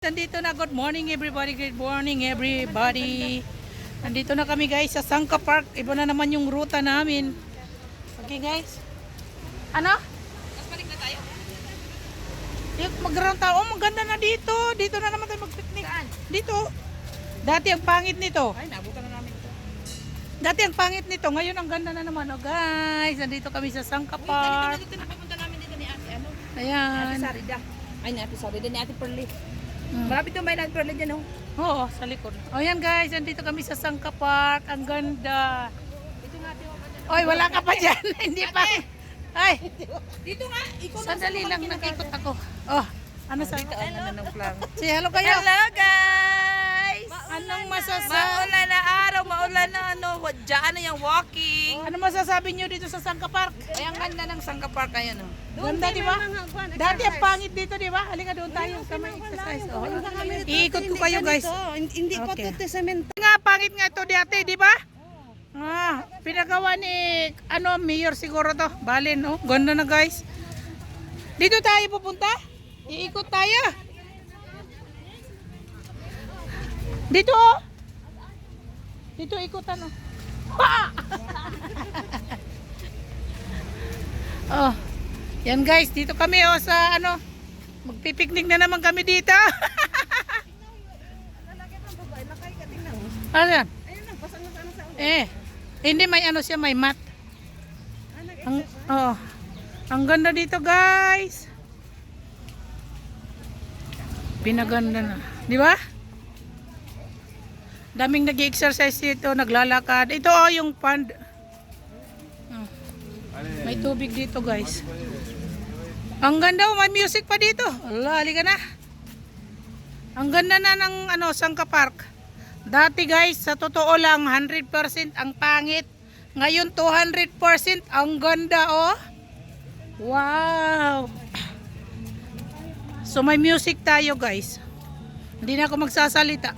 Nandito na, good morning everybody, good morning everybody. Nandito na kami guys sa Sangka Park. Iba na naman yung ruta namin. Okay guys. Ano? Mas balik na tayo? Mag-ground tao, maganda na dito. Dito na naman tayo mag-picnic. Saan? Dito. Dati ang pangit nito. Ay, nabutan na namin ito. Dati ang pangit nito. Ngayon ang ganda na naman. Oh guys, nandito kami sa Sangka Wait, Park. dito na pupunta namin dito ni Ate, ano? Ayan. Ate Sarida. Ay, ni Ate Sarida, ni Ate Perli. Hmm. Malapit yung may Ate Perli dyan, oh. Oo, sa likod. O yan guys, nandito kami sa Sangka Park. Ang ganda. Dito nga, Ate, Oy, wala ka pa dyan. Hindi pa. Ay, Dito nga, ikaw sandali lang, nag-ikot ako. Oh, ano sa Dito, ano na ng plan. Say hello kayo. Hello, guys! Anong masasabi? Maulan na araw, maulan na ano. Diyan na yung walking. Ano masasabi niyo dito sa Sangka Park? Ay, ang ganda ng Sangka Park, ayan, oh. Ganda, di ba? Dati ang pangit dito, di ba? Halika doon tayo sa may exercise. Oh, iikot ko kayo, guys. Hindi pa Okay. ito semento. Nga, pangit nga ito dati, di ba? Ah, pinagawa ni, mayor siguro to. Balin, oh. Ganda na, guys. Dito tayo pupunta? Iikot tayo. Dito, oh. Dito ikutan, oh. Pa! Oh. Yan guys, dito kami oh sa magpipiknik na naman kami dito. Ano yan? Hindi may siya, may mat. Ang ganda dito guys. Pinaganda na. Di ba? Daming nag-exercise dito, naglalakad. Ito oh yung pond. May tubig dito guys. Ang ganda oh, may music pa dito. Allah, halika na. Ang ganda na ng Sangka Park. Dati guys, sa totoo lang 100% ang pangit. Ngayon 200% ang ganda oh. Wow. So may music tayo guys. Hindi na ako magsasalita.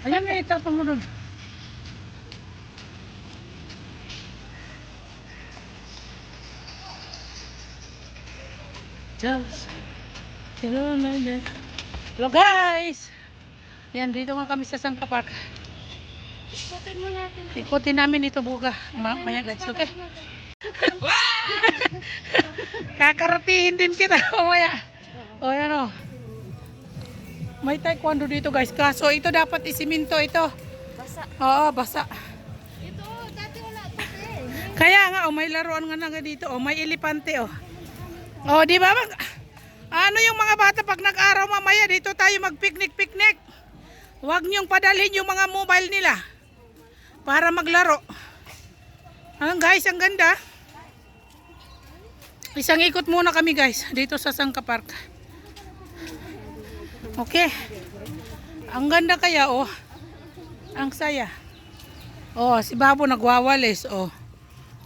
Ayan, may itapang mo doon. Hello guys! Yan, dito nga kami sa Sangka Park. Ikutin mo natin. Ikutin namin ito buka. Maya guys, okay? Kakaratihin din kita mamaya. O yan o. May taekwondo dito guys. Kaso ito dapat isiminto ito. Basa. Oo, basa. Ito, dati wala ito eh. Kaya nga, may laruan nga na dito. May elepante di ba? Ano yung mga bata pag nag-araw mamaya dito tayo mag-picnic-picnic. Huwag niyong padalhin yung mga mobile nila para maglaro. Guys, ang ganda. Isang ikot muna kami guys dito sa Sangka Park. Okay. Ang ganda kaya Ang saya. Si Babo nagwawalis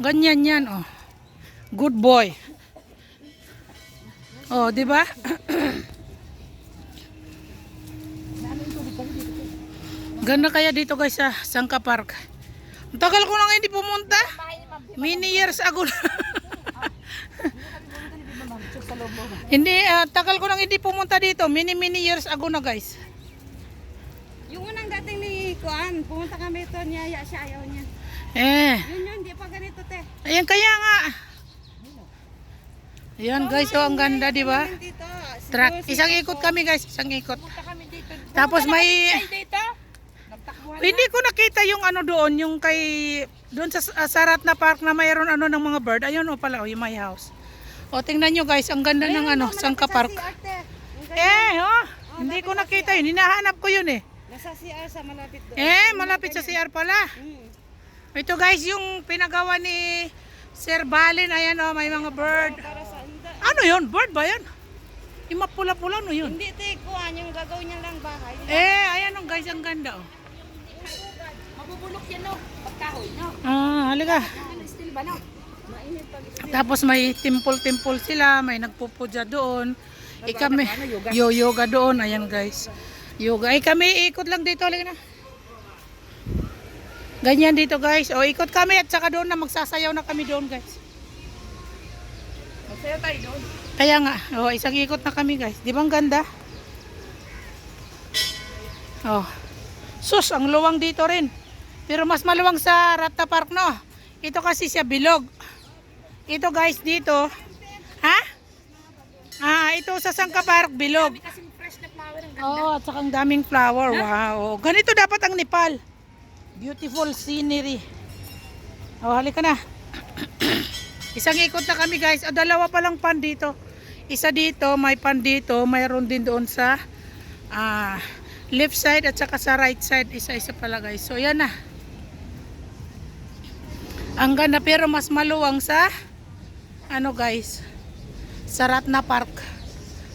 Ganyan yan Good boy. Di ba? Ganda kaya dito guys sa Sangka Park. Ang tagal ko nang hindi pumunta. Many years ago na. Hindi, tagal ko nang hindi pumunta dito. Many years ago na guys. Yung unang dating ni Kuan, pumunta kami ito, niyaya siya, ayaw niya. Yun, hindi pa ganito te. Ayan kaya nga. Ayan guys, ang ganda di ba? Truck. Isang ikot kami guys, isang ikot. Tapos may hindi ko nakita yung doon, yung doon sa Sarat na Park na mayroon ng mga bird. Ayun pala, yung my house. Tingnan nyo guys, ang ganda ng Sangka Park. Hindi ko nakita yun, hinahanap ko yun Nasa CR sa malapit doon. Malapit sa CR pala. Ito guys, yung pinagawa ni Sir Balin, ayan may mga bird. Ano yun? Bird ba yan? Yung mapula-pula yun? Hindi te, Kuan, yung gagawin niya lang bahay. Ayan guys, ang ganda Mabubulok yan pagkahoy halika. Still ba mainit pag Tapos may temple sila, may nagpupudya doon. Kami, yoga doon, ayan guys. Yoga. Kami ikot lang dito, halika na. Ganyan dito guys. Ikot kami at saka doon na magsasayaw na kami doon guys. Magsayaw tayo doon. Kaya nga, isang ikot na kami guys. Di ba ang ganda? Sus, ang luwang dito rin. Pero mas maluwang sa Ratta Park Ito kasi siya bilog. Ito guys dito. Ha? Ito sa Sangka Park bilog. Kasi fresh na flower ang ganda. At saka ang daming flower. Wow. Ganito dapat ang Nepal. Beautiful scenery. Halika na. Isang ikot na kami guys. Dalawa pa lang pan dito. Isa dito, may pan dito. Mayroon din doon sa left side at saka sa right side. Isa-isa pala guys. So yan na. Ang ganda pero mas maluwang sa guys. Sa Ratna Park.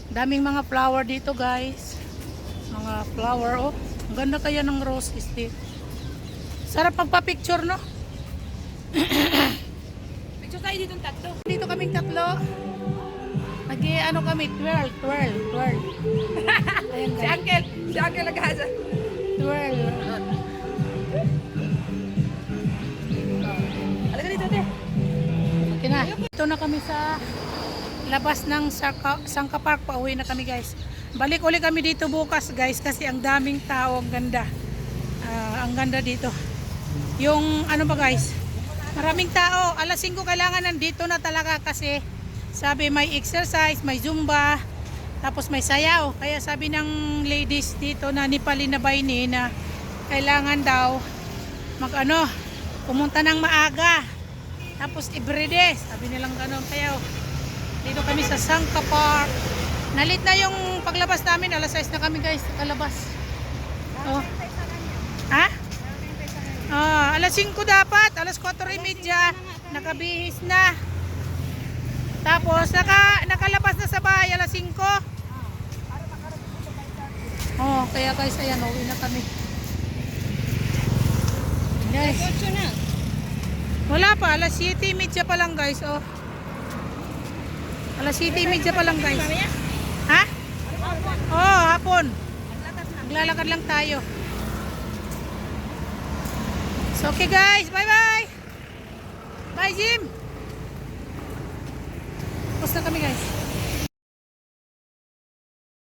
Daming mga flower dito guys. Mga flower Ang ganda kaya ng roses dito. Sarap magpa-picture Picture tayo dito tatlo. Dito kaming tatlo. Kami, twirl. Ayan guys. Si Uncle naghasa. Twirl. Alaka dito te. Okay na. Ito na kami sa labas ng Sangka Park. Pauwi na kami guys. Balik uli kami dito bukas guys kasi ang daming tao. Ang ganda. Ang ganda dito. Yung ba guys? Maraming tao. Alas 5 kailangan nandito na talaga kasi sabi may exercise, may zumba, tapos may sayaw. Kaya sabi ng ladies dito na Nepali na baini na kailangan daw pumunta ng maaga. Tapos everyday, sabi nilang gano'n. Kaya dito kami sa Sangka Park. Nalit na yung paglabas namin. Alas 6 na kami guys, kalabas. Alas 5 dapat. Alas 4:30. Nakabihis na. Tapos nakalabas na sa bahay alas 5. Kaya guys, ayan, uwi na kami. Guys. Wala pa, alas 7:30 pa lang guys. Alas 7:30 pa lang guys. Ha? Hapon. Maglalakad lang tayo. So, okay guys. Bye-bye. Bye, Jim. Tapos na kami guys.